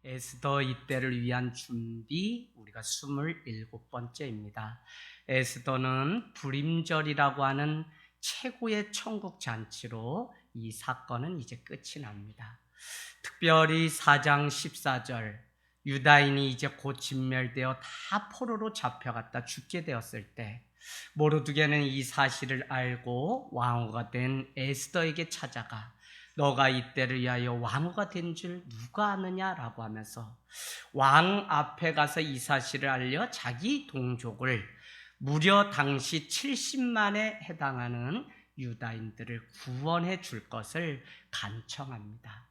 에스더 이때를 위한 준비, 우리가 27번째입니다. 에스더는 불임절이라고 하는 최고의 천국 잔치로 이 사건은 이제 끝이 납니다. 특별히 4장 14절, 유다인이 이제 곧 진멸되어 다 포로로 잡혀갔다 죽게 되었을 때 모르드게는 이 사실을 알고 왕후가 된 에스더에게 찾아가 너가 이때를 위하여 왕후가 된 줄 누가 아느냐라고 하면서 왕 앞에 가서 이 사실을 알려 자기 동족을 무려 당시 70만에 해당하는 유다인들을 구원해 줄 것을 간청합니다.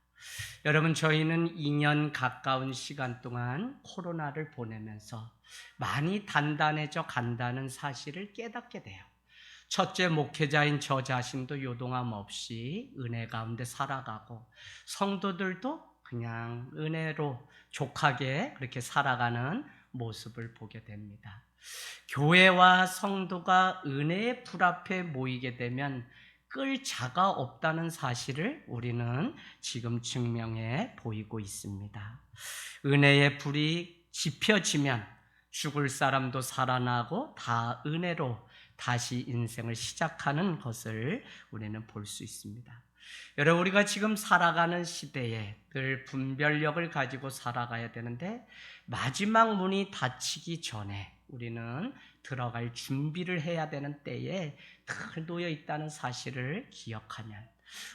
여러분, 저희는 2년 가까운 시간 동안 코로나를 보내면서 많이 단단해져 간다는 사실을 깨닫게 돼요. 첫째, 목회자인 저 자신도 요동함 없이 은혜 가운데 살아가고 성도들도 그냥 은혜로 족하게 그렇게 살아가는 모습을 보게 됩니다. 교회와 성도가 은혜의 불 앞에 모이게 되면 끌 자가 없다는 사실을 우리는 지금 증명해 보이고 있습니다. 은혜의 불이 지펴지면 죽을 사람도 살아나고 다 은혜로 다시 인생을 시작하는 것을 우리는 볼 수 있습니다. 여러분, 우리가 지금 살아가는 시대에 늘 분별력을 가지고 살아가야 되는데 마지막 문이 닫히기 전에 우리는 들어갈 준비를 해야 되는 때에 늘 놓여 있다는 사실을 기억하면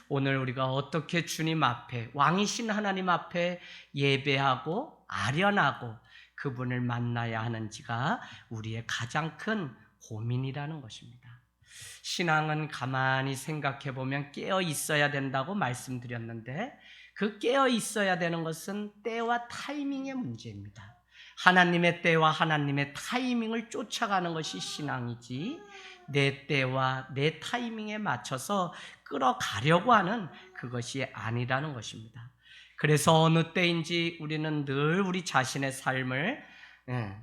오늘 우리가 어떻게 주님 앞에, 왕이신 하나님 앞에 예배하고 아련하고 그분을 만나야 하는지가 우리의 가장 큰 고민이라는 것입니다. 신앙은 가만히 생각해 보면 깨어 있어야 된다고 말씀드렸는데 그 깨어 있어야 되는 것은 때와 타이밍의 문제입니다. 하나님의 때와 하나님의 타이밍을 쫓아가는 것이 신앙이지 내 때와 내 타이밍에 맞춰서 끌어가려고 하는 그것이 아니라는 것입니다. 그래서 어느 때인지 우리는 늘 우리 자신의 삶을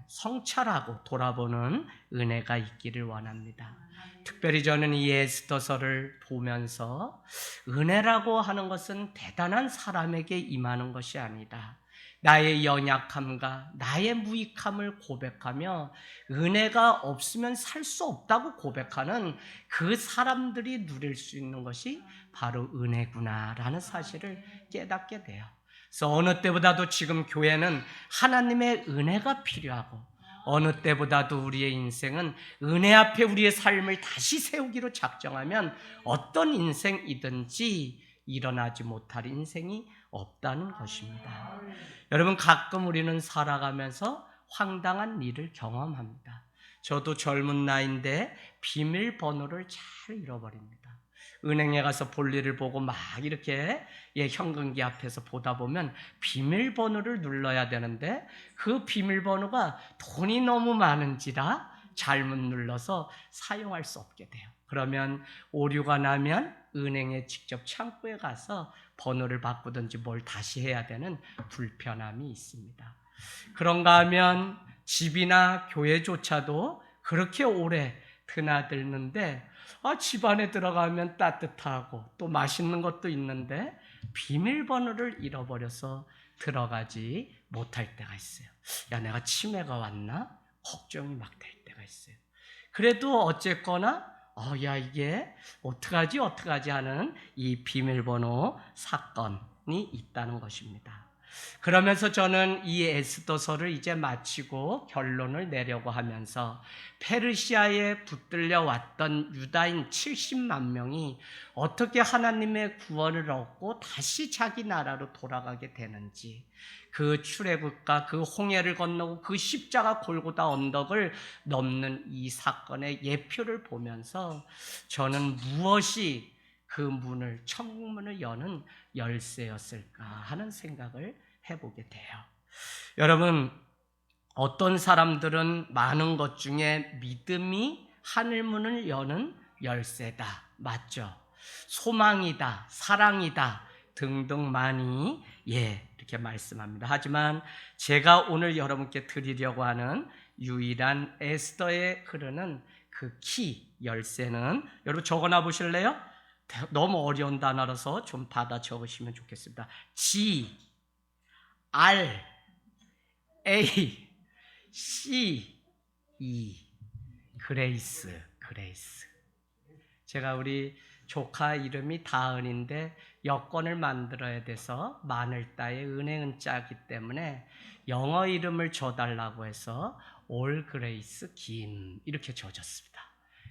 성찰하고 돌아보는 은혜가 있기를 원합니다. 특별히 저는 이 에스더서를 보면서 은혜라고 하는 것은 대단한 사람에게 임하는 것이 아니다. 나의 연약함과 나의 무익함을 고백하며 은혜가 없으면 살 수 없다고 고백하는 그 사람들이 누릴 수 있는 것이 바로 은혜구나라는 사실을 깨닫게 돼요. 그래서 어느 때보다도 지금 교회는 하나님의 은혜가 필요하고 어느 때보다도 우리의 인생은 은혜 앞에 우리의 삶을 다시 세우기로 작정하면 어떤 인생이든지 일어나지 못할 인생이 없다는 것입니다. 여러분, 가끔 우리는 살아가면서 황당한 일을 경험합니다. 저도 젊은 나이인데 비밀번호를 잘 잃어버립니다. 은행에 가서 볼일을 보고 막 이렇게 현금기 앞에서 보다 보면 비밀번호를 눌러야 되는데 그 비밀번호가 돈이 너무 많은지라 잘못 눌러서 사용할 수 없게 돼요. 그러면 오류가 나면 은행에 직접 창구에 가서 번호를 바꾸든지 뭘 다시 해야 되는 불편함이 있습니다. 그런가 하면 집이나 교회조차도 그렇게 오래 드나들는데 집 안에 들어가면 따뜻하고 또 맛있는 것도 있는데 비밀번호를 잃어버려서 들어가지 못할 때가 있어요. 내가 치매가 왔나? 걱정이 막 될 때가 있어요. 그래도 어쨌거나 이게 어떡하지 하는 이 비밀번호 사건이 있다는 것입니다. 그러면서 저는 이 에스더서를 이제 마치고 결론을 내려고 하면서 페르시아에 붙들려 왔던 유다인 70만 명이 어떻게 하나님의 구원을 얻고 다시 자기 나라로 돌아가게 되는지, 그 출애굽과 그 홍해를 건너고 그 십자가 골고다 언덕을 넘는 이 사건의 예표를 보면서 저는 무엇이 그 문을, 천국 문을 여는 열쇠였을까 하는 생각을 해보게 돼요. 여러분, 어떤 사람들은 많은 것 중에 믿음이 하늘문을 여는 열쇠다, 맞죠? 소망이다, 사랑이다 등등 많이 이렇게 말씀합니다. 하지만 제가 오늘 여러분께 드리려고 하는 유일한 에스더에 흐르는 그 키, 열쇠는 여러분 적어놔 보실래요? 너무 어려운 단어라서 좀 받아 적으시면 좋겠습니다. R A C E 그레이스. 제가 우리 조카 이름이 다은인데 여권을 만들어야 돼서 마늘따에 은행은자기 때문에 영어 이름을 줘달라고 해서 올 그레이스 김 이렇게 줘줬습니다.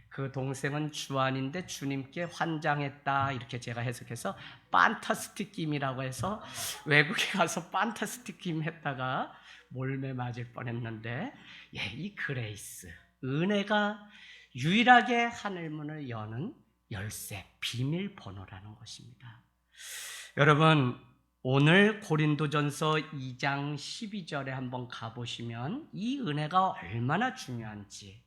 그 동생은 주한인데 주님께 환장했다 이렇게 제가 해석해서 판타스틱 김이라고 해서 외국에 가서 판타스틱 김 했다가 몰매 맞을 뻔했는데 이 그레이스 은혜가 유일하게 하늘문을 여는 열쇠 비밀번호라는 것입니다. 여러분 오늘 고린도전서 2장 12절에 한번 가보시면 이 은혜가 얼마나 중요한지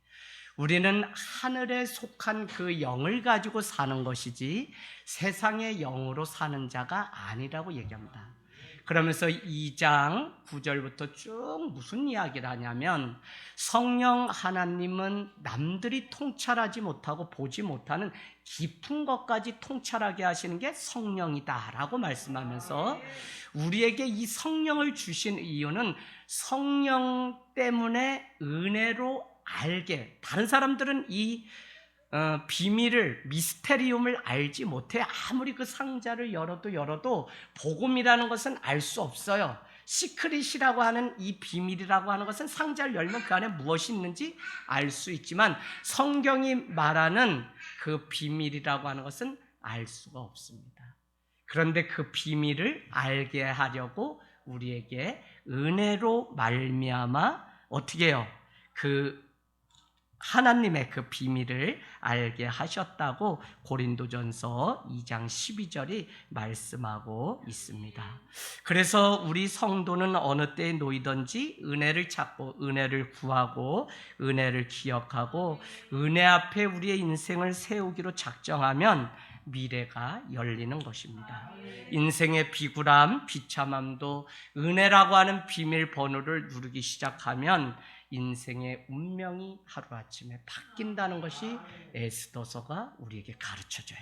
우리는 하늘에 속한 그 영을 가지고 사는 것이지 세상의 영으로 사는 자가 아니라고 얘기합니다. 그러면서 2장 9절부터 쭉 무슨 이야기를 하냐면 성령 하나님은 남들이 통찰하지 못하고 보지 못하는 깊은 것까지 통찰하게 하시는 게 성령이다라고 말씀하면서 우리에게 이 성령을 주신 이유는 성령 때문에 은혜로 알게 다른 사람들은 이 비밀을 미스테리움을 알지 못해 아무리 그 상자를 열어도 복음이라는 것은 알 수 없어요. 시크릿이라고 하는 이 비밀이라고 하는 것은 상자를 열면 그 안에 무엇이 있는지 알 수 있지만 성경이 말하는 그 비밀이라고 하는 것은 알 수가 없습니다. 그런데 그 비밀을 알게 하려고 우리에게 은혜로 말미암아 어떻게 해요? 그 하나님의 그 비밀을 알게 하셨다고 고린도전서 2장 12절이 말씀하고 있습니다. 그래서 우리 성도는 어느 때에 놓이든지 은혜를 찾고 은혜를 구하고 은혜를 기억하고 은혜 앞에 우리의 인생을 세우기로 작정하면 미래가 열리는 것입니다. 인생의 비굴함, 비참함도 은혜라고 하는 비밀번호를 누르기 시작하면 인생의 운명이 하루아침에 바뀐다는 것이 에스더서가 우리에게 가르쳐줘요.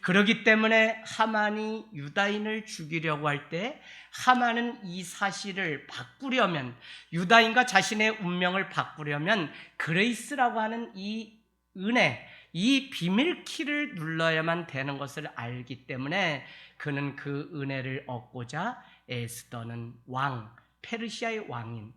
그렇기 때문에 하만이 유다인을 죽이려고 할 때 하만은 이 사실을 바꾸려면 유다인과 자신의 운명을 바꾸려면 그레이스라고 하는 이 은혜, 이 비밀키를 눌러야만 되는 것을 알기 때문에 그는 그 은혜를 얻고자 에스더는 페르시아의 왕인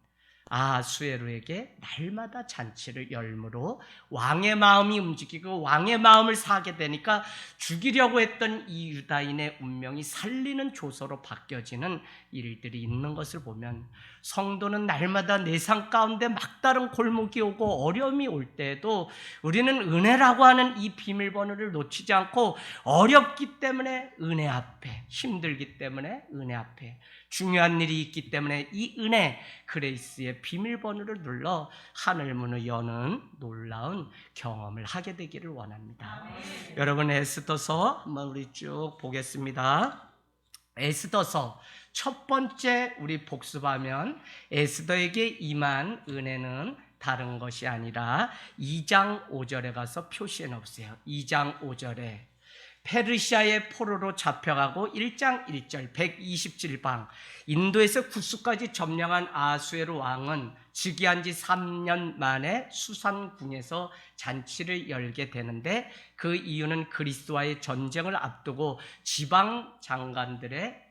아수에로에게 날마다 잔치를 열므로 왕의 마음이 움직이고 왕의 마음을 사게 되니까 죽이려고 했던 이 유다인의 운명이 살리는 조서로 바뀌어지는 일들이 있는 것을 보면 성도는 날마다 내상 가운데 막다른 골목이 오고 어려움이 올 때에도 우리는 은혜라고 하는 이 비밀번호를 놓치지 않고 어렵기 때문에 은혜 앞에, 힘들기 때문에 은혜 앞에, 중요한 일이 있기 때문에 이 은혜 그레이스의 비밀번호를 눌러 하늘문을 여는 놀라운 경험을 하게 되기를 원합니다. 여러분 에스더서 한번 우리 쭉 보겠습니다. 에스더서 첫 번째 우리 복습하면 에스더에게 임한 은혜는 다른 것이 아니라 2장 5절에 가서 표시해 놓으세요. 2장 5절에 페르시아의 포로로 잡혀가고 1장 1절 127방 인도에서 구스까지 점령한 아수에로 왕은 즉위한 지 3년 만에 수산궁에서 잔치를 열게 되는데 그 이유는 그리스도와의 전쟁을 앞두고 지방 장관들의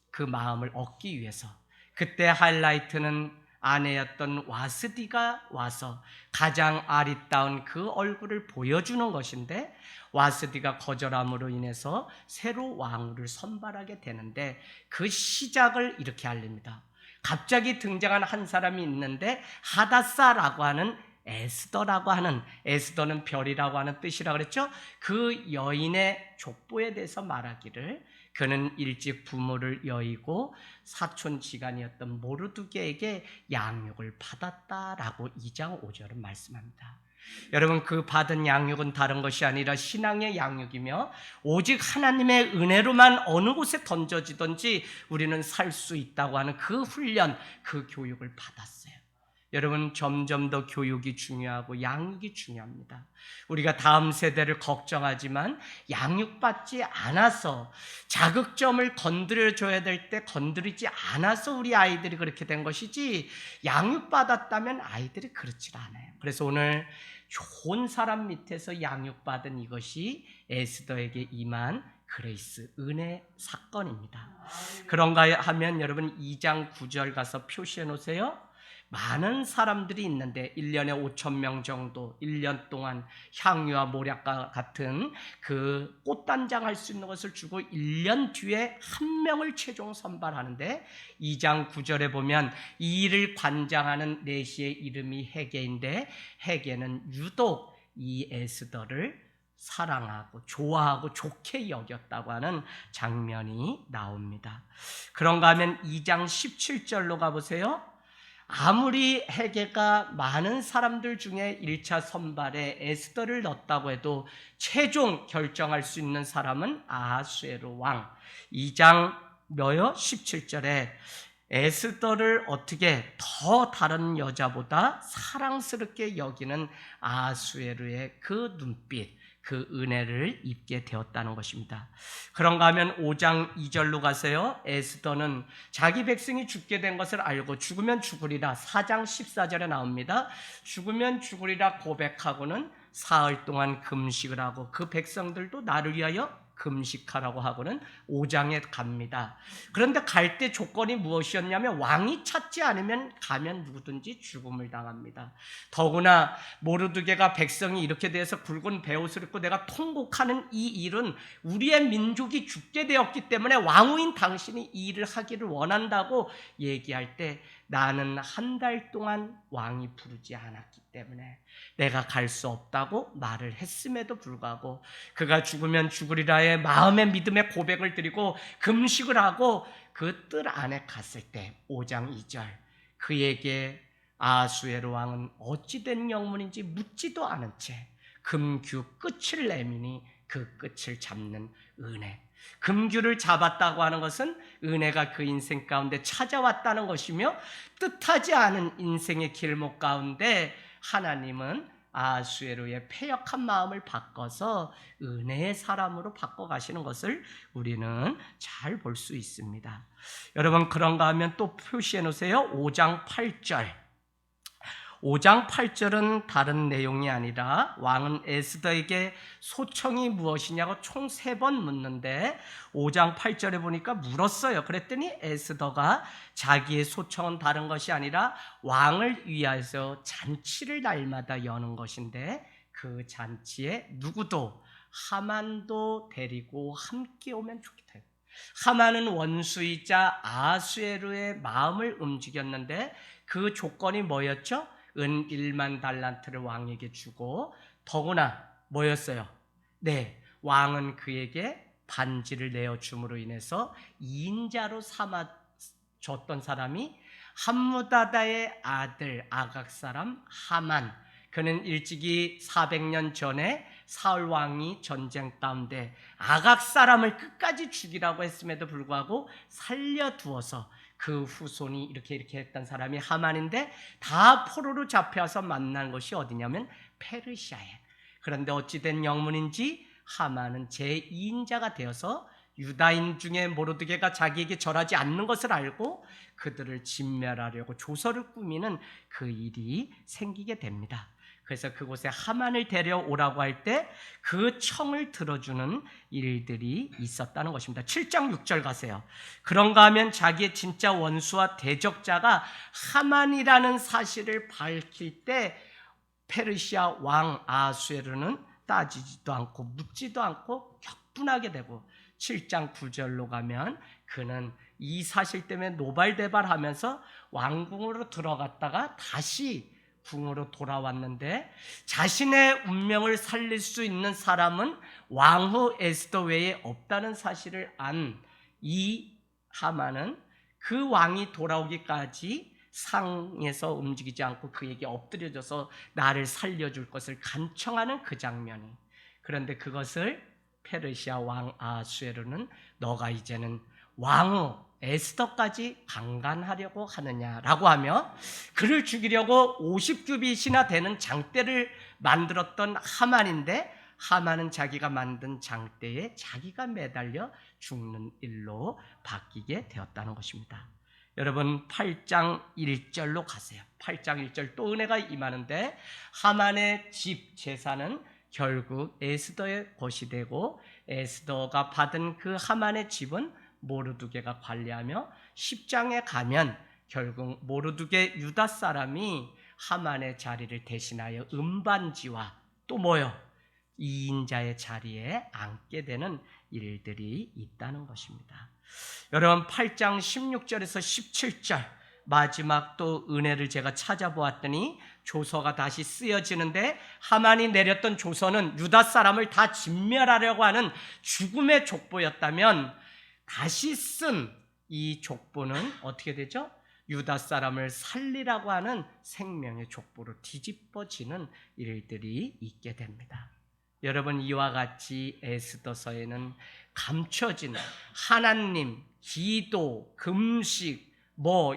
그 마음을 얻기 위해서 그때 하이라이트는 아내였던 와스디가 와서 가장 아리따운 그 얼굴을 보여주는 것인데 와스디가 거절함으로 인해서 새로 왕을 선발하게 되는데 그 시작을 이렇게 알립니다. 갑자기 등장한 한 사람이 있는데 하다사라고 하는 에스더라고 하는 에스더는 별이라고 하는 뜻이라고 그랬죠. 그 여인의 족보에 대해서 말하기를 그는 일찍 부모를 여의고 사촌지간이었던 모르드게에게 양육을 받았다라고 2장 5절은 말씀합니다. 여러분 그 받은 양육은 다른 것이 아니라 신앙의 양육이며 오직 하나님의 은혜로만 어느 곳에 던져지든지 우리는 살 수 있다고 하는 그 훈련, 그 교육을 받았어요. 여러분, 점점 더 교육이 중요하고 양육이 중요합니다. 우리가 다음 세대를 걱정하지만 양육받지 않아서, 자극점을 건드려줘야 될 때 건드리지 않아서 우리 아이들이 그렇게 된 것이지, 양육받았다면 아이들이 그렇지 않아요. 그래서 오늘 좋은 사람 밑에서 양육받은 이것이 에스더에게 임한 그레이스, 은혜 사건입니다. 그런가 하면 여러분 2장 9절 가서 표시해 놓으세요. 많은 사람들이 있는데 1년에 5,000명 정도, 1년 동안 향유와 모략과 같은 그 꽃단장 할 수 있는 것을 주고 1년 뒤에 한 명을 최종 선발하는데, 2장 9절에 보면 이 일을 관장하는 내시의 이름이 헤게인데, 헤게는 유독 이 에스더를 사랑하고 좋아하고 좋게 여겼다고 하는 장면이 나옵니다. 그런가 하면 2장 17절로 가보세요. 아무리 헤게가 많은 사람들 중에 1차 선발에 에스더를 넣었다고 해도 최종 결정할 수 있는 사람은 아하수에로 왕. 2장 17절에 에스더를 어떻게 더 다른 여자보다 사랑스럽게 여기는 아하수에로의 그 눈빛, 그 은혜를 입게 되었다는 것입니다. 그런가 하면 5장 2절로 가세요. 에스더는 자기 백성이 죽게 된 것을 알고 죽으면 죽으리라, 4장 14절에 나옵니다. 죽으면 죽으리라 고백하고는 사흘 동안 금식을 하고 그 백성들도 나를 위하여 금식하라고 하고는 5장에 갑니다. 그런데 갈 때 조건이 무엇이었냐면 왕이 찾지 않으면 가면 누구든지 죽음을 당합니다. 더구나 모르드게가 백성이 이렇게 돼서 굵은 베옷을 입고 내가 통곡하는 이 일은 우리의 민족이 죽게 되었기 때문에 왕후인 당신이 이 일을 하기를 원한다고 얘기할 때, 나는 한 달 동안 왕이 부르지 않았기 때문에 내가 갈 수 없다고 말을 했음에도 불구하고 그가 죽으면 죽으리라의 마음의 믿음의 고백을 드리고 금식을 하고 그 뜰 안에 갔을 때, 5장 2절, 그에게 아하수에로 왕은 어찌된 영문인지 묻지도 않은 채 금규 끝을 내미니 그 끝을 잡는 은혜. 금규를 잡았다고 하는 것은 은혜가 그 인생 가운데 찾아왔다는 것이며, 뜻하지 않은 인생의 길목 가운데 하나님은 아하수에로의 패역한 마음을 바꿔서 은혜의 사람으로 바꿔가시는 것을 우리는 잘 볼 수 있습니다. 여러분, 그런가 하면 또 표시해 놓으세요. 5장 8절. 5장 8절은 다른 내용이 아니라 왕은 에스더에게 소청이 무엇이냐고 총 3번 묻는데, 5장 8절에 보니까 물었어요. 그랬더니 에스더가 자기의 소청은 다른 것이 아니라 왕을 위하여서 잔치를 날마다 여는 것인데, 그 잔치에 누구도, 하만도 데리고 함께 오면 좋겠다. 하만은 원수이자 아하수에로의 마음을 움직였는데 그 조건이 뭐였죠? 은 1만 달란트를 왕에게 주고, 더구나 뭐였어요? 네, 왕은 그에게 반지를 내어줌으로 인해서 2인자로 삼아줬던 사람이 함무다다의 아들 아각 사람 하만. 그는 일찍이 400년 전에 사울 왕이 전쟁 가운데 아각 사람을 끝까지 죽이라고 했음에도 불구하고 살려두어서 그 후손이 이렇게 했던 사람이 하만인데, 다 포로로 잡혀서 만난 것이 어디냐면 페르시아에. 그런데 어찌된 영문인지 하만은 제2인자가 되어서 유다인 중에 모르드게가 자기에게 절하지 않는 것을 알고 그들을 진멸하려고 조서를 꾸미는 그 일이 생기게 됩니다. 그래서 그곳에 하만을 데려오라고 할 때 그 청을 들어주는 일들이 있었다는 것입니다. 7장 6절 가세요. 그런가 하면 자기의 진짜 원수와 대적자가 하만이라는 사실을 밝힐 때 페르시아 왕 아하수에로는 따지지도 않고 묻지도 않고 격분하게 되고, 7장 9절로 가면 그는 이 사실 때문에 노발대발하면서 왕궁으로 들어갔다가 다시 궁으로 돌아왔는데, 자신의 운명을 살릴 수 있는 사람은 왕후 에스더 외에 없다는 사실을 안 이 하만은 그 왕이 돌아오기까지 상에서 움직이지 않고 그에게 엎드려져서 나를 살려줄 것을 간청하는 그 장면이. 그런데 그것을 페르시아 왕 아하수에로는 너가 이제는 왕후 에스더까지 강간하려고 하느냐라고 하며 그를 죽이려고 50규빗이나 되는 장대를 만들었던 하만인데 하만은 자기가 만든 장대에 자기가 매달려 죽는 일로 바뀌게 되었다는 것입니다. 여러분 8장 1절로 가세요. 8장 1절 또 은혜가 임하는데 하만의 집 재산은 결국 에스더의 것이 되고 에스더가 받은 그 하만의 집은 모르드게가 관리하며 10장에 가면 결국 모르드게 유다 사람이 하만의 자리를 대신하여 음반지와 또 뭐요? 2인자의 자리에 앉게 되는 일들이 있다는 것입니다. 여러분 8장 16절에서 17절 마지막 또 은혜를 제가 찾아보았더니 조서가 다시 쓰여지는데 하만이 내렸던 조서는 유다 사람을 다 진멸하려고 하는 죽음의 족보였다면 다시 쓴 이 족보는 어떻게 되죠? 유다 사람을 살리라고 하는 생명의 족보로 뒤집어지는 일들이 있게 됩니다. 여러분 이와 같이 에스더서에는 감춰진 하나님, 기도, 금식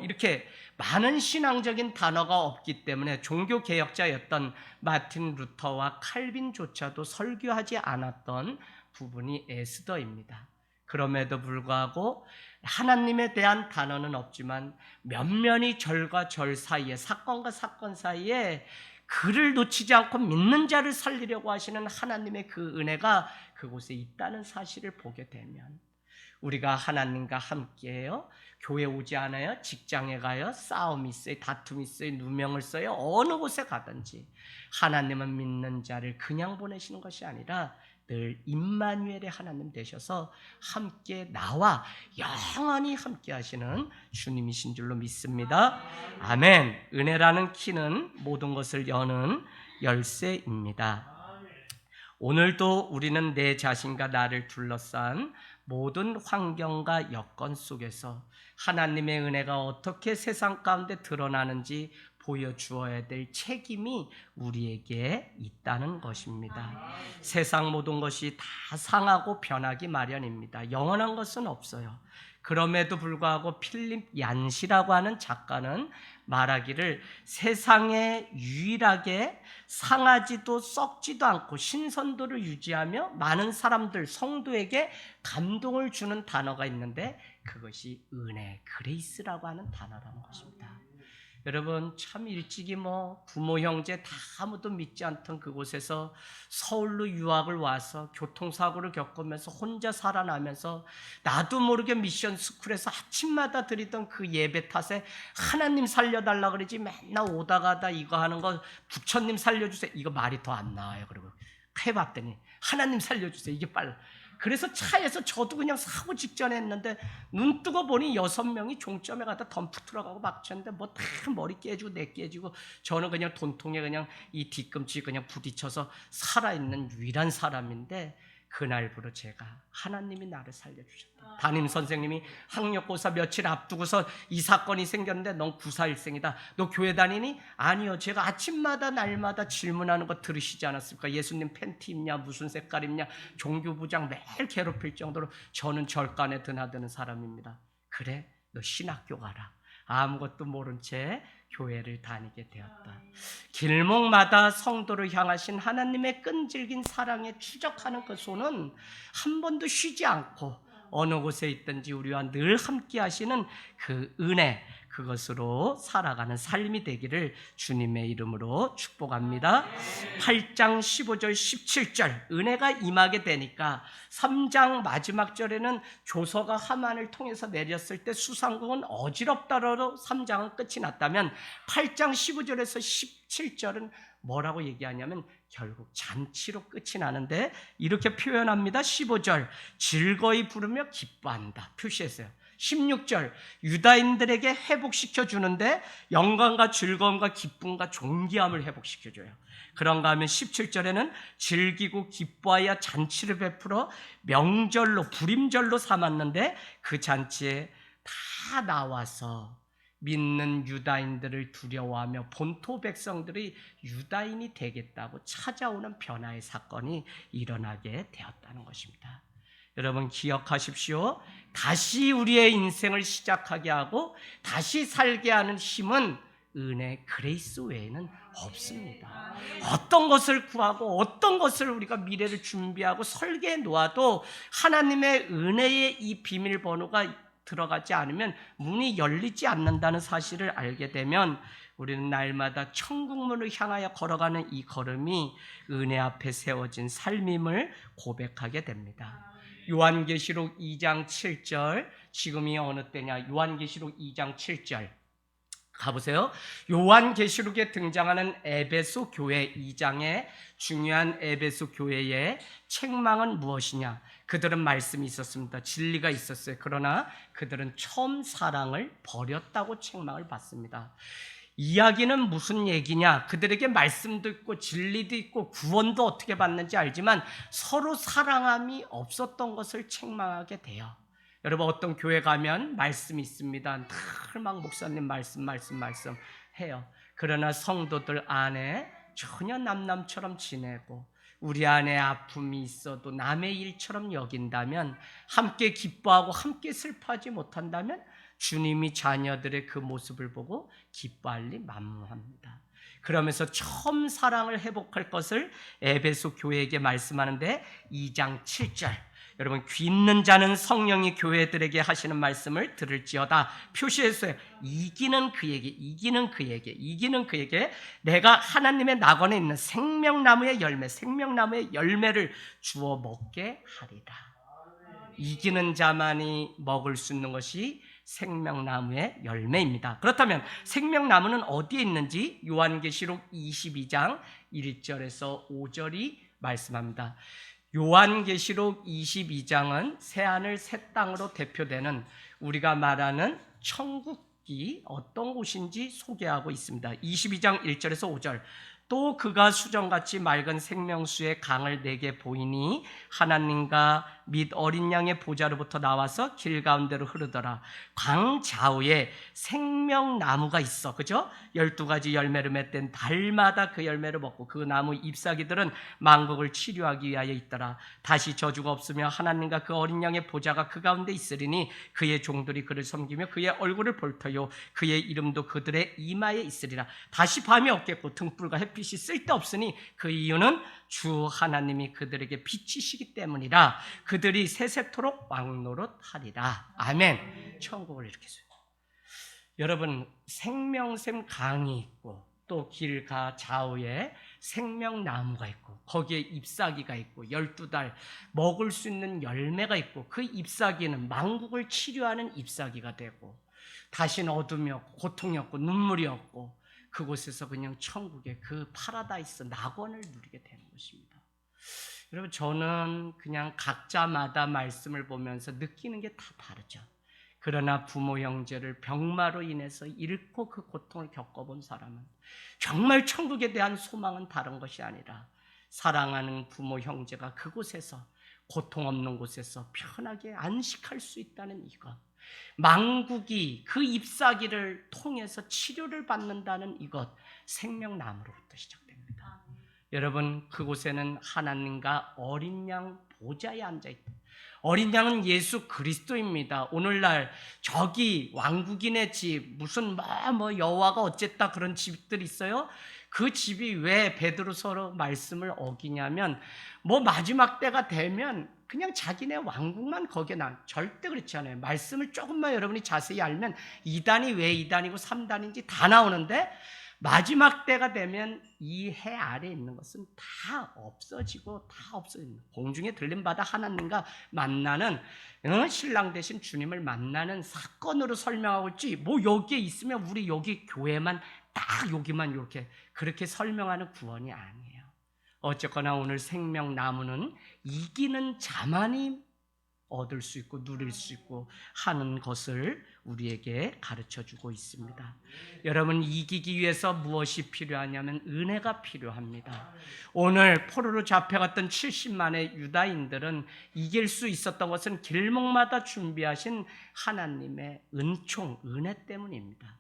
이렇게 많은 신앙적인 단어가 없기 때문에 종교개혁자였던 마틴 루터와 칼빈조차도 설교하지 않았던 부분이 에스더입니다. 그럼에도 불구하고 하나님에 대한 단어는 없지만 면면이 절과 절 사이에 사건과 사건 사이에 그를 놓치지 않고 믿는 자를 살리려고 하시는 하나님의 그 은혜가 그곳에 있다는 사실을 보게 되면 우리가 하나님과 함께해요. 교회 오지 않아요? 직장에 가요? 싸움이 있어요? 다툼이 있어요? 누명을 써요? 어느 곳에 가든지 하나님은 믿는 자를 그냥 보내시는 것이 아니라 늘 임마누엘의 하나님 되셔서 함께 나와 영원히 함께 하시는 주님이신 줄로 믿습니다. 아멘. 은혜라는 키는 모든 것을 여는 열쇠입니다. 오늘도 우리는 내 자신과 나를 둘러싼 모든 환경과 여건 속에서 하나님의 은혜가 어떻게 세상 가운데 드러나는지 보여주어야 될 책임이 우리에게 있다는 것입니다. 세상 모든 것이 다 상하고 변하기 마련입니다. 영원한 것은 없어요. 그럼에도 불구하고 필립 얀시라고 하는 작가는 말하기를 세상에 유일하게 상하지도 썩지도 않고 신선도를 유지하며 많은 사람들, 성도에게 감동을 주는 단어가 있는데 그것이 은혜, 그레이스라고 하는 단어라는 것입니다. 여러분 참 일찍이 부모 형제 다 아무도 믿지 않던 그곳에서 서울로 유학을 와서 교통사고를 겪으면서 혼자 살아나면서 나도 모르게 미션 스쿨에서 아침마다 드리던 그 예배 탓에 하나님 살려달라 그러지 맨날 오다 가다 이거 하는 거 부처님 살려주세요 이거 말이 더 안 나와요. 그리고 해봤더니 하나님 살려주세요 이게 빨라. 그래서 차에서 저도 그냥 사고 직전에 했는데 눈 뜨고 보니 6명이 종점에 가다 덤프 들어가고 막 쳤는데 다 머리 깨지고 내 깨지고 저는 그냥 돈통에 그냥 이 뒤꿈치 그냥 부딪혀서 살아있는 유일한 사람인데 그날부로 제가 하나님이 나를 살려주셨다. 담임 선생님이 학력고사 며칠 앞두고서 이 사건이 생겼는데 넌 94일생이다. 너 교회 다니니? 아니요. 제가 아침마다 날마다 질문하는 거 들으시지 않았습니까? 예수님 팬티 입냐? 무슨 색깔 입냐? 종교부장 매일 괴롭힐 정도로 저는 절간에 드나드는 사람입니다. 그래? 너 신학교 가라. 아무것도 모른 채 교회를 다니게 되었다. 길목마다 성도를 향하신 하나님의 끈질긴 사랑에 추적하는 그 손은 한 번도 쉬지 않고 어느 곳에 있든지 우리와 늘 함께 하시는 그 은혜, 그것으로 살아가는 삶이 되기를 주님의 이름으로 축복합니다. 8장 15절 17절 은혜가 임하게 되니까 3장 마지막 절에는 조서가 하만을 통해서 내렸을 때 수상국은 어지럽다로 3장은 끝이 났다면 8장 15절에서 17절은 뭐라고 얘기하냐면 결국 잔치로 끝이 나는데 이렇게 표현합니다. 15절 즐거이 부르며 기뻐한다 표시했어요. 16절 유다인들에게 회복시켜 주는데 영광과 즐거움과 기쁨과 존귀함을 회복시켜줘요. 그런가 하면 17절에는 즐기고 기뻐하여 잔치를 베풀어 명절로 불임절로 삼았는데 그 잔치에 다 나와서 믿는 유다인들을 두려워하며 본토 백성들이 유다인이 되겠다고 찾아오는 변화의 사건이 일어나게 되었다는 것입니다. 여러분 기억하십시오. 다시 우리의 인생을 시작하게 하고 다시 살게 하는 힘은 은혜, 그레이스 외에는 없습니다. 어떤 것을 구하고 어떤 것을 우리가 미래를 준비하고 설계해 놓아도 하나님의 은혜의 이 비밀번호가 들어가지 않으면 문이 열리지 않는다는 사실을 알게 되면 우리는 날마다 천국문을 향하여 걸어가는 이 걸음이 은혜 앞에 세워진 삶임을 고백하게 됩니다. 요한계시록 2장 7절, 지금이 어느 때냐? 요한계시록 2장 7절 가보세요. 요한계시록에 등장하는 에베소 교회 2장의 중요한 에베소 교회의 책망은 무엇이냐? 그들은 말씀이 있었습니다. 진리가 있었어요. 그러나 그들은 처음 사랑을 버렸다고 책망을 받습니다. 이야기는 무슨 얘기냐? 그들에게 말씀도 있고 진리도 있고 구원도 어떻게 받는지 알지만 서로 사랑함이 없었던 것을 책망하게 돼요. 여러분 어떤 교회 가면 말씀이 있습니다. 늘 막 목사님 말씀 해요. 그러나 성도들 안에 전혀 남남처럼 지내고 우리 안에 아픔이 있어도 남의 일처럼 여긴다면, 함께 기뻐하고 함께 슬퍼하지 못한다면 주님이 자녀들의 그 모습을 보고 기뻐할 리 만무합니다. 그러면서 처음 사랑을 회복할 것을 에베소 교회에게 말씀하는데 2장 7절, 여러분 귀 있는 자는 성령이 교회들에게 하시는 말씀을 들을지어다 표시했어요. 이기는 그에게 내가 하나님의 낙원에 있는 생명나무의 열매를 주어 먹게 하리라. 이기는 자만이 먹을 수 있는 것이 생명나무의 열매입니다. 그렇다면 생명나무는 어디에 있는지 요한계시록 22장 1절에서 5절이 말씀합니다. 요한계시록 22장은 새하늘 새 땅으로 대표되는 우리가 말하는 천국이 어떤 곳인지 소개하고 있습니다. 22장 1절에서 5절, 또 그가 수정같이 맑은 생명수의 강을 내게 보이니 하나님과 및 어린 양의 보좌로부터 나와서 길 가운데로 흐르더라. 강 좌우에 생명나무가 있어, 그죠? 12가지 열매를 맺된 달마다 그 열매를 먹고 그 나무 잎사귀들은 만국을 치료하기 위하여 있더라. 다시 저주가 없으며 하나님과 그 어린 양의 보좌가 그 가운데 있으리니 그의 종들이 그를 섬기며 그의 얼굴을 볼 터요 그의 이름도 그들의 이마에 있으리라. 다시 밤이 없겠고 등불과 햇빛이 쓸데없으니 그 이유는 주 하나님이 그들에게 빛이시기 때문이라. 그들이 세세토록 왕노릇하리라. 아멘. 천국을 이렇게 써요. 여러분 생명샘 강이 있고 또 길가 좌우에 생명나무가 있고 거기에 잎사귀가 있고 12달 먹을 수 있는 열매가 있고 그 잎사귀는 만국을 치료하는 잎사귀가 되고 다시는 어둠이 없고 고통이 없고 눈물이 없고 그곳에서 그냥 천국의 그 파라다이스 낙원을 누리게 되는 것입니다. 여러분 저는 그냥 각자마다 말씀을 보면서 느끼는 게 다 다르죠. 그러나 부모 형제를 병마로 인해서 잃고 그 고통을 겪어본 사람은 정말 천국에 대한 소망은 다른 것이 아니라 사랑하는 부모 형제가 그곳에서 고통 없는 곳에서 편하게 안식할 수 있다는 이것, 만국이 그 잎사귀를 통해서 치료를 받는다는 이것, 생명나무로부터 시작됩니다. 여러분 그곳에는 하나님과 어린 양 보좌에 앉아있다. 어린 양은 예수 그리스도입니다. 오늘날 저기 왕국인의 집, 무슨 뭐 여호와가 어쨌다 그런 집들 있어요. 그 집이 왜 베드로서로 말씀을 어기냐면 뭐 마지막 때가 되면 그냥 자기네 왕국만 거기에 절대 그렇지 않아요. 말씀을 조금만 여러분이 자세히 알면 2단이 왜 2단이고 3단인지 다 나오는데 마지막 때가 되면 이 해 아래에 있는 것은 다 없어지고 다 없어지는, 공중에 들림받아 하나님과 만나는 신랑 되신 주님을 만나는 사건으로 설명하고 있지 뭐 여기에 있으면 우리 여기 교회만 딱 여기만 이렇게 그렇게 설명하는 구원이 아니에요. 어쨌거나 오늘 생명나무는 이기는 자만이 얻을 수 있고 누릴 수 있고 하는 것을 우리에게 가르쳐주고 있습니다. 여러분 이기기 위해서 무엇이 필요하냐면 은혜가 필요합니다. 오늘 포로로 잡혀갔던 70만의 유다인들은 이길 수 있었던 것은 길목마다 준비하신 하나님의 은총, 은혜 때문입니다.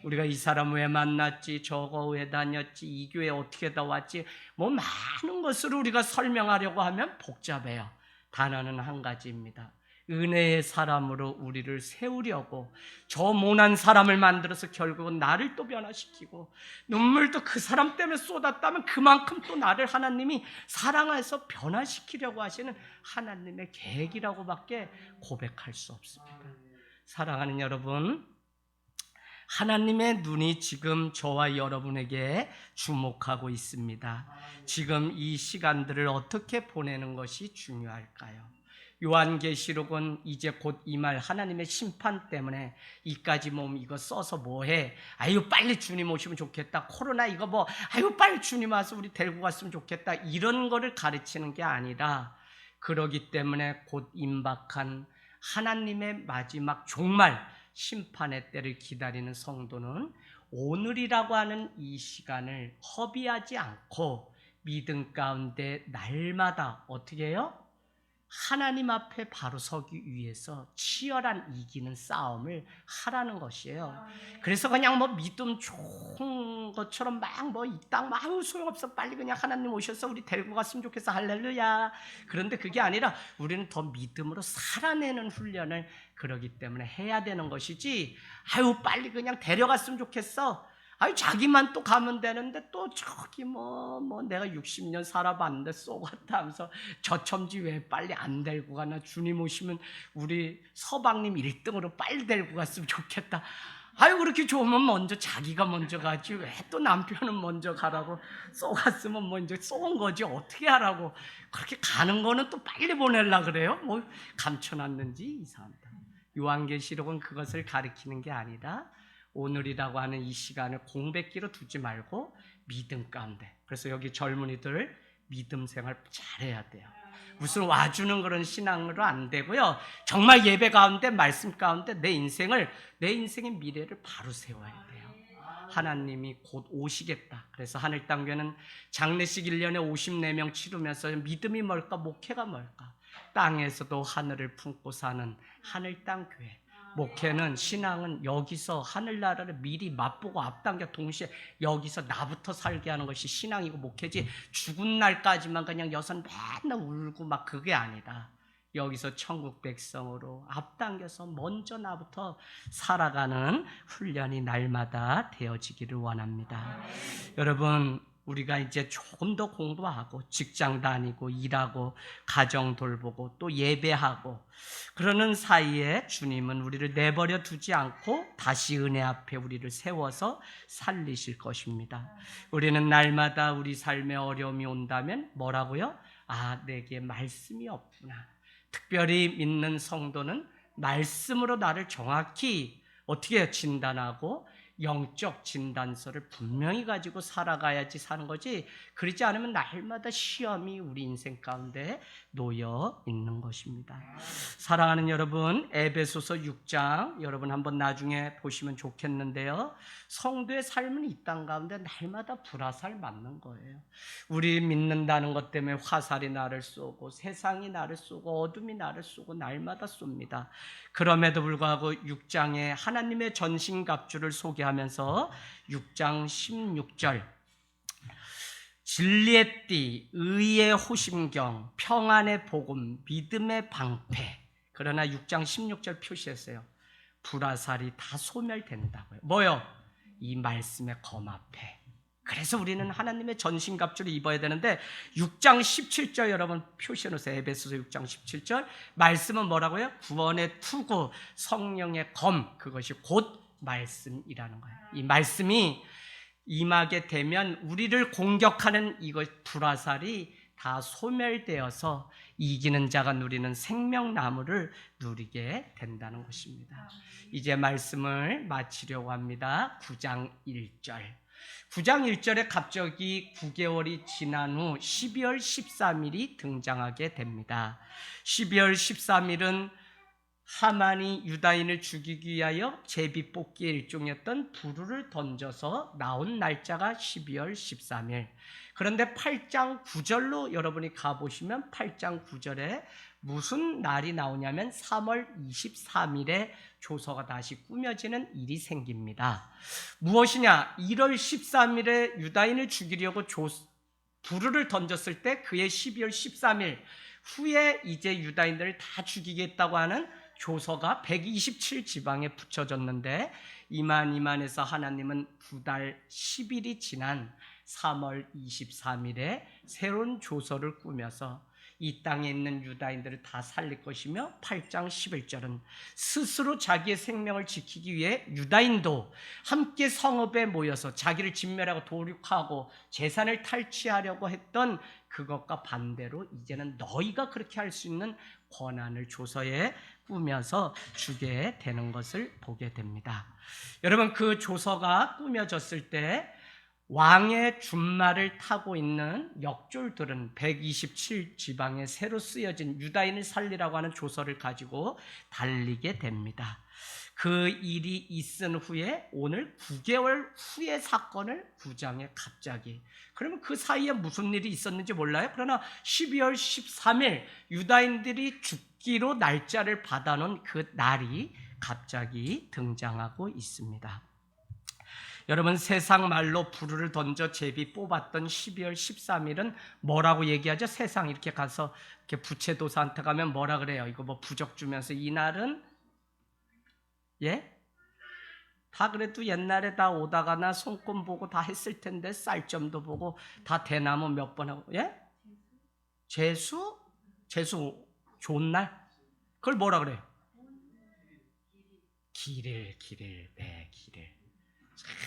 우리가 이 사람 왜 만났지, 저거 왜 다녔지, 이 교회 어떻게 다 왔지, 뭐 많은 것으로 우리가 설명하려고 하면 복잡해요. 단어는 한 가지입니다. 은혜의 사람으로 우리를 세우려고 저 모난 사람을 만들어서 결국은 나를 또 변화시키고 눈물도 그 사람 때문에 쏟았다면 그만큼 또 나를 하나님이 사랑해서 변화시키려고 하시는 하나님의 계획이라고밖에 고백할 수 없습니다. 사랑하는 여러분, 하나님의 눈이 지금 저와 여러분에게 주목하고 있습니다. 지금 이 시간들을 어떻게 보내는 것이 중요할까요? 요한계시록은 이제 곧 임할 하나님의 심판 때문에 이까지 몸 이거 써서 뭐해? 아유 빨리 주님 오시면 좋겠다. 코로나 이거 뭐 아유 빨리 주님 와서 우리 데리고 갔으면 좋겠다. 이런 거를 가르치는 게 아니라 그러기 때문에 곧 임박한 하나님의 마지막 종말 심판의 때를 기다리는 성도는 오늘이라고 하는 이 시간을 허비하지 않고 믿음 가운데 날마다 어떻게 해요? 하나님 앞에 바로 서기 위해서 치열한 이기는 싸움을 하라는 것이에요. 그래서 그냥 뭐 믿음 좋은 것처럼 막 뭐 이 땅 막 소용없어 빨리 그냥 하나님 오셔서 우리 데리고 갔으면 좋겠어 할렐루야. 그런데 그게 아니라 우리는 더 믿음으로 살아내는 훈련을 그러기 때문에 해야 되는 것이지 아유 빨리 그냥 데려갔으면 좋겠어. 아유 자기만 또 가면 되는데 또 저기 뭐 내가 60년 살아봤는데 쏘갔다 하면서 저첨지 왜 빨리 안 데리고 가나. 주님 오시면 우리 서방님 1등으로 빨리 데리고 갔으면 좋겠다. 아유 그렇게 좋으면 먼저 자기가 먼저 가지 왜 또 남편은 먼저 가라고. 쏘갔으면 먼저 쏘은 거지 어떻게 하라고. 그렇게 가는 거는 또 빨리 보내려고 그래요. 뭐 감춰놨는지 이상합니다. 요한계시록은 그것을 가리키는 게 아니라 오늘이라고 하는 이 시간을 공백기로 두지 말고 믿음 가운데. 그래서 여기 젊은이들 믿음 생활 잘해야 돼요. 무슨 와주는 그런 신앙으로 안 되고요. 정말 예배 가운데 말씀 가운데 내 인생의 미래를 바로 세워야 돼요. 하나님이 곧 오시겠다. 그래서 하늘 땅 교회는 장례식 1년에 54명 치르면서 믿음이 뭘까 목회가 뭘까. 땅에서도 하늘을 품고 사는 하늘 땅 교회. 목회는 신앙은 여기서 하늘나라를 미리 맛보고 앞당겨 동시에 여기서 나부터 살게 하는 것이 신앙이고 목회지 죽은 날까지만 그냥 여선 맨날 울고 막 그게 아니라 여기서 천국 백성으로 앞당겨서 먼저 나부터 살아가는 훈련이 날마다 되어지기를 원합니다. 여러분 우리가 이제 조금 더 공부하고 직장 다니고 일하고 가정 돌보고 또 예배하고 그러는 사이에 주님은 우리를 내버려 두지 않고 다시 은혜 앞에 우리를 세워서 살리실 것입니다. 우리는 날마다 우리 삶에 어려움이 온다면 뭐라고요? 아, 내게 말씀이 없구나. 특별히 믿는 성도는 말씀으로 나를 정확히 어떻게 진단하고 영적 진단서를 분명히 가지고 살아가야지 사는 거지. 그렇지 않으면 날마다 시험이 우리 인생 가운데 놓여 있는 것입니다. 사랑하는 여러분, 에베소서 6장 여러분 한번 나중에 보시면 좋겠는데요. 성도의 삶은 이 땅 가운데 날마다 불화살 맞는 거예요. 우리 믿는다는 것 때문에 화살이 나를 쏘고 세상이 나를 쏘고 어둠이 나를 쏘고 날마다 쏩니다. 그럼에도 불구하고 6장에 하나님의 전신갑주를 소개하면서 6장 16절 진리의 띠, 의의 호심경, 평안의 복음, 믿음의 방패. 그러나 6장 16절 표시했어요. 불화살이 다 소멸된다고요. 뭐요? 이 말씀의 검 앞에. 그래서 우리는 하나님의 전신갑주를 입어야 되는데 6장 17절 여러분 표시해놓으세요. 에베소서 6장 17절 말씀은 뭐라고요? 구원의 투구, 성령의 검, 그것이 곧 말씀이라는 거예요. 이 말씀이 임하게 되면 우리를 공격하는 이것 불화살이 다 소멸되어서 이기는 자가 누리는 생명나무를 누리게 된다는 것입니다. 이제 말씀을 마치려고 합니다. 9장 1절 9장 1절에 갑자기 9개월이 지난 후 12월 13일이 등장하게 됩니다. 12월 13일은 하만이 유다인을 죽이기 위하여 제비뽑기의 일종이었던 부르를 던져서 나온 날짜가 12월 13일. 그런데 8장 9절로 여러분이 가보시면 8장 9절에 무슨 날이 나오냐면 3월 23일에 조서가 다시 꾸며지는 일이 생깁니다. 무엇이냐? 1월 13일에 유다인을 죽이려고 불을 던졌을 때 그해 12월 13일 후에 이제 유다인들을 다 죽이겠다고 하는 조서가 127지방에 붙여졌는데 이만해서 하나님은 9달 10일이 지난 3월 23일에 새로운 조서를 꾸며서 이 땅에 있는 유다인들을 다 살릴 것이며 8장 11절은 스스로 자기의 생명을 지키기 위해 유다인도 함께 성읍에 모여서 자기를 진멸하고 도륙하고 재산을 탈취하려고 했던 그것과 반대로 이제는 너희가 그렇게 할 수 있는 권한을 조서에 꾸며서 주게 되는 것을 보게 됩니다. 여러분, 그 조서가 꾸며졌을 때 왕의 준말을 타고 있는 역졸들은 127지방에 새로 쓰여진 유다인을 살리라고 하는 조서를 가지고 달리게 됩니다. 그 일이 있은 후에 오늘 9개월 후의 사건을 9장에 갑자기, 그러면 그 사이에 무슨 일이 있었는지 몰라요. 그러나 12월 13일 유다인들이 죽기로 날짜를 받아놓은 그 날이 갑자기 등장하고 있습니다. 여러분, 세상 말로 불을 던져 제비 뽑았던 12월 13일은 뭐라고 얘기하죠? 세상 이렇게 가서 이렇게 부채도사한테 가면 뭐라 그래요? 이거 뭐 부적 주면서 이 날은 다 그래도 옛날에 다 오다가나 손금 보고 다 했을 텐데 쌀점도 보고 다 대나무 몇 번 하고 재수 좋은 날 그걸 뭐라 그래요? 길일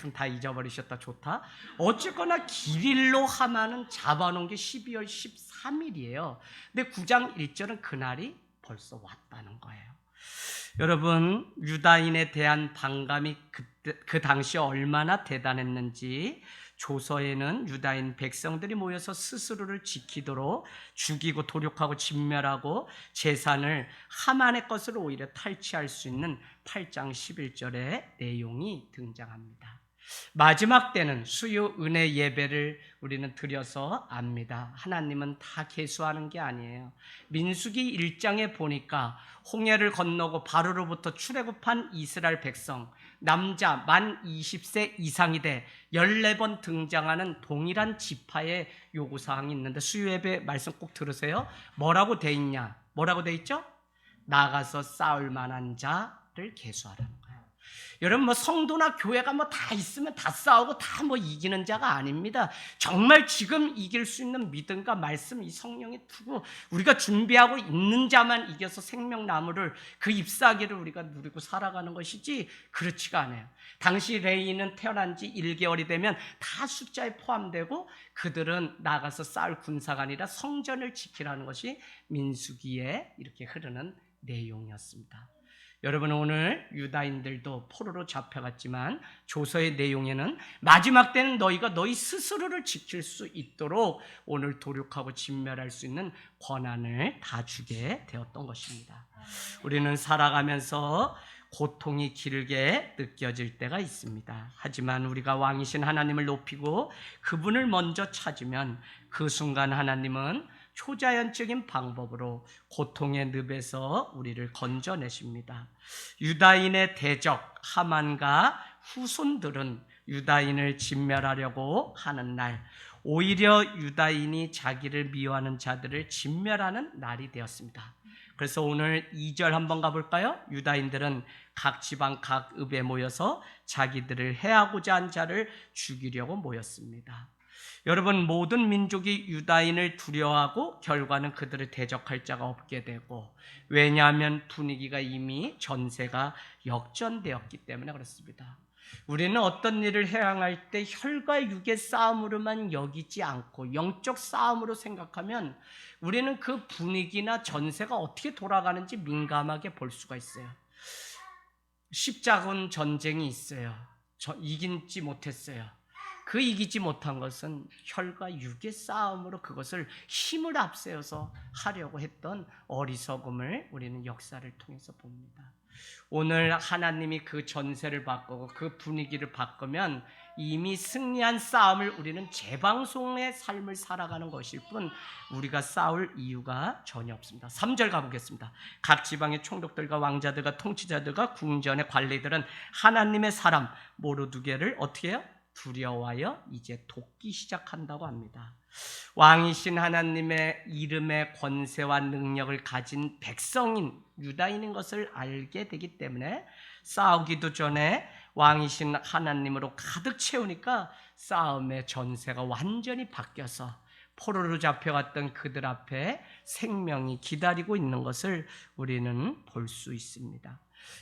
참 다 잊어버리셨다. 좋다. 어쨌거나 길일로 하마는 잡아놓은 게 12월 13일이에요. 근데 9장 1절은 그날이 벌써 왔다는 거예요. 여러분, 유다인에 대한 반감이 그 당시 얼마나 대단했는지 조서에는 유다인 백성들이 모여서 스스로를 지키도록 죽이고 도륙하고 진멸하고 재산을 하만의 것으로 오히려 탈취할 수 있는 8장 11절의 내용이 등장합니다. 마지막 때는 수요 은혜 예배를 우리는 드려서 압니다. 하나님은 다 계수하는 게 아니에요. 민수기 1장에 보니까 홍해를 건너고 바로로부터 출애굽한 이스라엘 백성, 남자 만 20세 이상이 돼 14번 등장하는 동일한 지파의 요구사항이 있는데 수요 예배 말씀 꼭 들으세요. 뭐라고 돼 있냐? 뭐라고 돼 있죠? 나가서 싸울 만한 자를 계수하라는 거예요. 여러분, 뭐 성도나 교회가 뭐 다 있으면 다 싸우고 다 뭐 이기는 자가 아닙니다. 정말 지금 이길 수 있는 믿음과 말씀, 이 성령의 투구, 우리가 준비하고 있는 자만 이겨서 생명나무를 그 잎사귀를 우리가 누리고 살아가는 것이지 그렇지가 않아요. 당시 레이는 태어난 지 1개월이 되면 다 숫자에 포함되고 그들은 나가서 싸울 군사가 아니라 성전을 지키라는 것이 민수기에 이렇게 흐르는 내용이었습니다. 여러분, 오늘 유다인들도 포로로 잡혀갔지만 조서의 내용에는 마지막 때는 너희가 너희 스스로를 지킬 수 있도록 오늘 도륙하고 진멸할 수 있는 권한을 다 주게 되었던 것입니다. 우리는 살아가면서 고통이 길게 느껴질 때가 있습니다. 하지만 우리가 왕이신 하나님을 높이고 그분을 먼저 찾으면 그 순간 하나님은 초자연적인 방법으로 고통의 늪에서 우리를 건져내십니다. 유다인의 대적 하만과 후손들은 유다인을 진멸하려고 하는 날, 오히려 유다인이 자기를 미워하는 자들을 진멸하는 날이 되었습니다. 그래서 오늘 2절 한번 가볼까요? 유다인들은 각 지방 각 읍에 모여서 자기들을 해하고자 한 자를 죽이려고 모였습니다. 여러분, 모든 민족이 유다인을 두려워하고 결과는 그들을 대적할 자가 없게 되고, 왜냐하면 분위기가 이미 전세가 역전되었기 때문에 그렇습니다. 우리는 어떤 일을 행할 때 혈과 육의 싸움으로만 여기지 않고 영적 싸움으로 생각하면 우리는 그 분위기나 전세가 어떻게 돌아가는지 민감하게 볼 수가 있어요. 십자군 전쟁이 있어요. 이기지 못했어요. 그 이기지 못한 것은 혈과 육의 싸움으로 그것을 힘을 앞세워서 하려고 했던 어리석음을 우리는 역사를 통해서 봅니다. 오늘 하나님이 그 전세를 바꾸고 그 분위기를 바꾸면 이미 승리한 싸움을 우리는 재방송의 삶을 살아가는 것일 뿐 우리가 싸울 이유가 전혀 없습니다. 3절 가보겠습니다. 각 지방의 총독들과 왕자들과 통치자들과 궁전의 관리들은 하나님의 사람 모르드게를 어떻게 해요? 두려워하여 이제 돕기 시작한다고 합니다. 왕이신 하나님의 이름의 권세와 능력을 가진 백성인 유다인인 것을 알게 되기 때문에 싸우기도 전에 왕이신 하나님으로 가득 채우니까 싸움의 전세가 완전히 바뀌어서 포로로 잡혀갔던 그들 앞에 생명이 기다리고 있는 것을 우리는 볼 수 있습니다.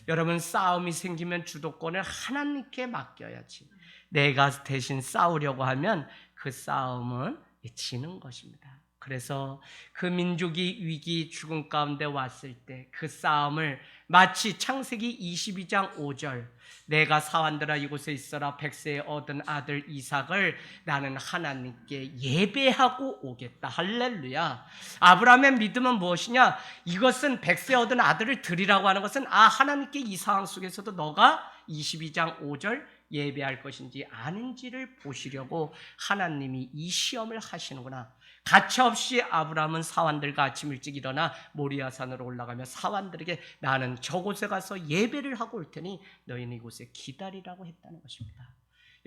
여러분, 싸움이 생기면 주도권을 하나님께 맡겨야지. 내가 대신 싸우려고 하면 그 싸움은 지는 것입니다. 그래서 그 민족이 위기 죽음 가운데 왔을 때 그 싸움을 마치 창세기 22장 5절 내가 사환들아 이곳에 있어라 100세에 얻은 아들 이삭을 나는 하나님께 예배하고 오겠다. 할렐루야. 아브라함의 믿음은 무엇이냐? 이것은 100세 얻은 아들을 드리라고 하는 것은 하나님께 이 상황 속에서도 너가 22장 5절 예배할 것인지 아닌지를 보시려고 하나님이 이 시험을 하시는구나. 가차없이 아브라함은 사환들과 아침 일찍 일어나 모리아산으로 올라가며 사환들에게 나는 저곳에 가서 예배를 하고 올 테니 너희는 이곳에 기다리라고 했다는 것입니다.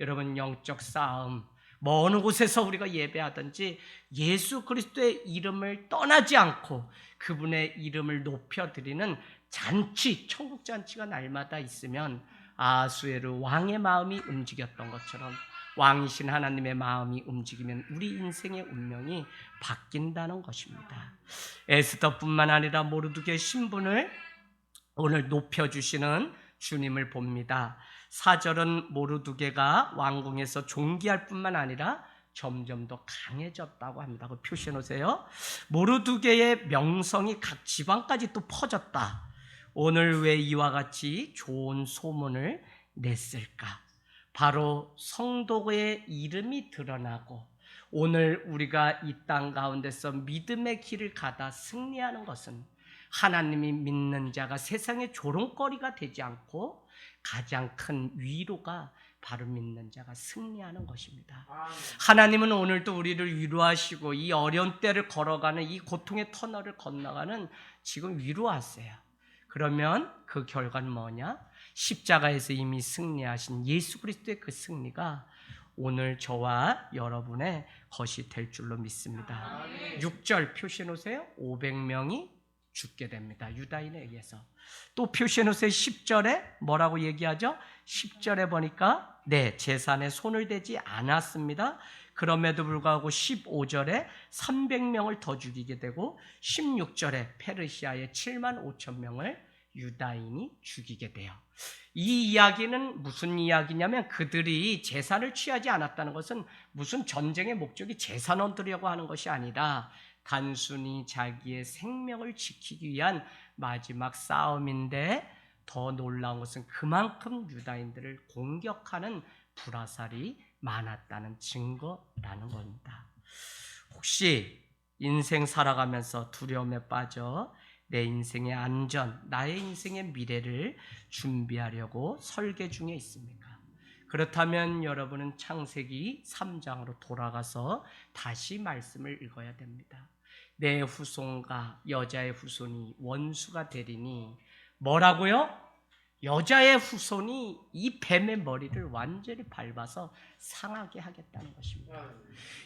여러분, 영적 싸움 어느 곳에서 우리가 예배하든지 예수 그리스도의 이름을 떠나지 않고 그분의 이름을 높여드리는 잔치, 천국 잔치가 날마다 있으면 아수에르 왕의 마음이 움직였던 것처럼 왕이신 하나님의 마음이 움직이면 우리 인생의 운명이 바뀐다는 것입니다. 에스더뿐만 아니라 모르드게의 신분을 오늘 높여주시는 주님을 봅니다. 4절은 모르드게가 왕궁에서 존귀할 뿐만 아니라 점점 더 강해졌다고 합니다. 그거 표시해 놓으세요. 모르드게의 명성이 각 지방까지 또 퍼졌다. 오늘 왜 이와 같이 좋은 소문을 냈을까? 바로 성도의 이름이 드러나고 오늘 우리가 이 땅 가운데서 믿음의 길을 가다 승리하는 것은 하나님이 믿는 자가 세상의 조롱거리가 되지 않고 가장 큰 위로가 바로 믿는 자가 승리하는 것입니다. 하나님은 오늘도 우리를 위로하시고 이 어려운 때를 걸어가는 이 고통의 터널을 건너가는 지금 위로하세요. 그러면 그 결과는 뭐냐? 십자가에서 이미 승리하신 예수 그리스도의 그 승리가 오늘 저와 여러분의 것이 될 줄로 믿습니다. 6절 표시해 놓으세요. 500명이 죽게 됩니다. 유다인에 의해서. 또 표시해 놓으세요. 10절에 뭐라고 얘기하죠? 10절에 보니까 제산에 손을 대지 않았습니다. 그럼에도 불구하고 15절에 300명을 더 죽이게 되고 16절에 페르시아의 7만 5천 명을 유다인이 죽이게 돼요. 이 이야기는 무슨 이야기냐면 그들이 제사를 취하지 않았다는 것은 무슨 전쟁의 목적이 제사 얻으려고 하는 것이 아니라 단순히 자기의 생명을 지키기 위한 마지막 싸움인데 더 놀라운 것은 그만큼 유다인들을 공격하는 불화살이 많았다는 증거라는 겁니다. 혹시 인생 살아가면서 두려움에 빠져 내 인생의 안전, 나의 인생의 미래를 준비하려고 설계 중에 있습니까? 그렇다면 여러분은 창세기 3장으로 돌아가서 다시 말씀을 읽어야 됩니다. 내 후손과 여자의 후손이 원수가 되리니 뭐라고요? 여자의 후손이 이 뱀의 머리를 완전히 밟아서 상하게 하겠다는 것입니다.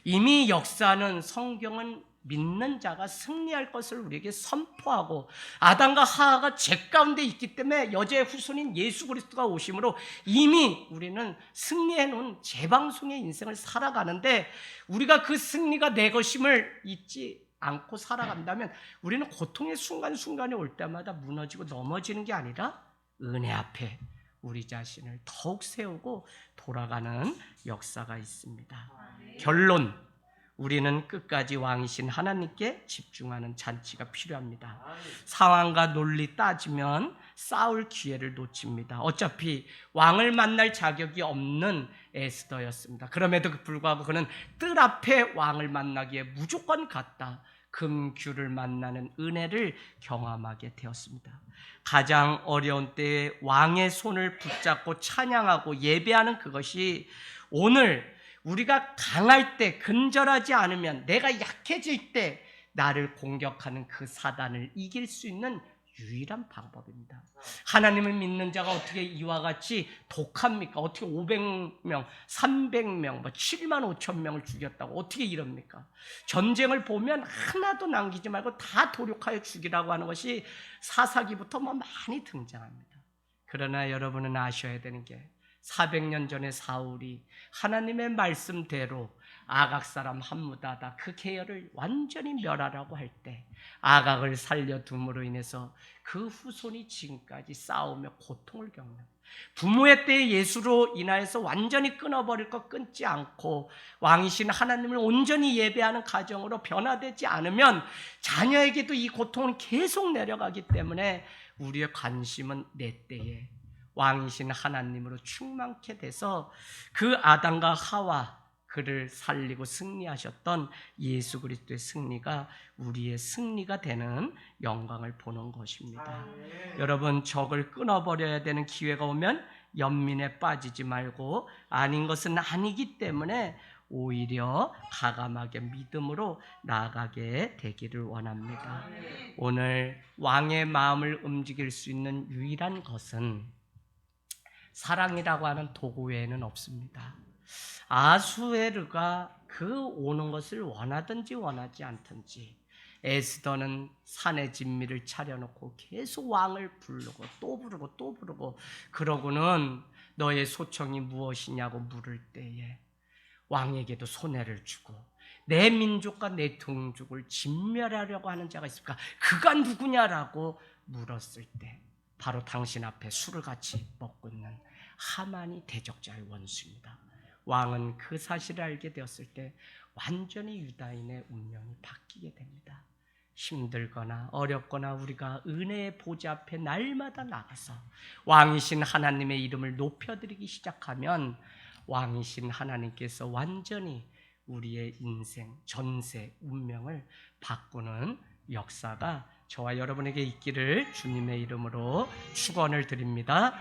이미 역사는 성경은 믿는 자가 승리할 것을 우리에게 선포하고 아담과 하하가 죄 가운데 있기 때문에 여자의 후손인 예수 그리스도가 오심으로 이미 우리는 승리해 놓은 재방송의 인생을 살아가는데 우리가 그 승리가 내 것임을 잊지 않고 살아간다면 우리는 고통의 순간순간이 올 때마다 무너지고 넘어지는 게 아니라 은혜 앞에 우리 자신을 더욱 세우고 돌아가는 역사가 있습니다. 결론, 우리는 끝까지 왕이신 하나님께 집중하는 잔치가 필요합니다. 상황과 논리 따지면 싸울 기회를 놓칩니다. 어차피 왕을 만날 자격이 없는 에스더였습니다. 그럼에도 불구하고 그는 뜰 앞에 왕을 만나기에 무조건 갔다. 금규를 만나는 은혜를 경험하게 되었습니다. 가장 어려운 때에 왕의 손을 붙잡고 찬양하고 예배하는 그것이 오늘 우리가 강할 때, 근절하지 않으면, 내가 약해질 때 나를 공격하는 그 사단을 이길 수 있는 유일한 방법입니다. 하나님을 믿는 자가 어떻게 이와 같이 독합니까? 어떻게 500명, 300명, 7만 5천 명을 죽였다고 어떻게 이럽니까? 전쟁을 보면 하나도 남기지 말고 다 도륙하여 죽이라고 하는 것이 사사기부터 많이 등장합니다. 그러나 여러분은 아셔야 되는 게 400년 전에 사울이 하나님의 말씀대로 아각 사람 함무다다 그 계열을 완전히 멸하라고 할 때 아각을 살려둠으로 인해서 그 후손이 지금까지 싸우며 고통을 겪는, 부모의 때에 예수로 인하여서 완전히 끊어버릴 것 끊지 않고 왕이신 하나님을 온전히 예배하는 가정으로 변화되지 않으면 자녀에게도 이 고통은 계속 내려가기 때문에 우리의 관심은 내 때에 왕이신 하나님으로 충만케 돼서 그 아담과 하와 그를 살리고 승리하셨던 예수 그리스도의 승리가 우리의 승리가 되는 영광을 보는 것입니다. 여러분, 적을 끊어버려야 되는 기회가 오면 연민에 빠지지 말고 아닌 것은 아니기 때문에 오히려 가감하게 믿음으로 나아가게 되기를 원합니다. 오늘 왕의 마음을 움직일 수 있는 유일한 것은 사랑이라고 하는 도구 외에는 없습니다. 아수에르가 그 오는 것을 원하든지 원하지 않든지 에스더는 산에 진미를 차려놓고 계속 왕을 부르고 또 부르고 또 부르고, 그러고는 너의 소청이 무엇이냐고 물을 때에 왕에게도 손해를 주고 내 민족과 내 동족을 진멸하려고 하는 자가 있을까? 그가 누구냐라고 물었을 때 바로 당신 앞에 술을 같이 먹고 있는 하만이 대적자의 원수입니다. 왕은 그 사실을 알게 되었을 때 완전히 유다인의 운명이 바뀌게 됩니다. 힘들거나 어렵거나 우리가 은혜의 보좌 앞에 날마다 나가서 왕이신 하나님의 이름을 높여드리기 시작하면 왕이신 하나님께서 완전히 우리의 인생, 전세, 운명을 바꾸는 역사가 저와 여러분에게 있기를 주님의 이름으로 축원을 드립니다.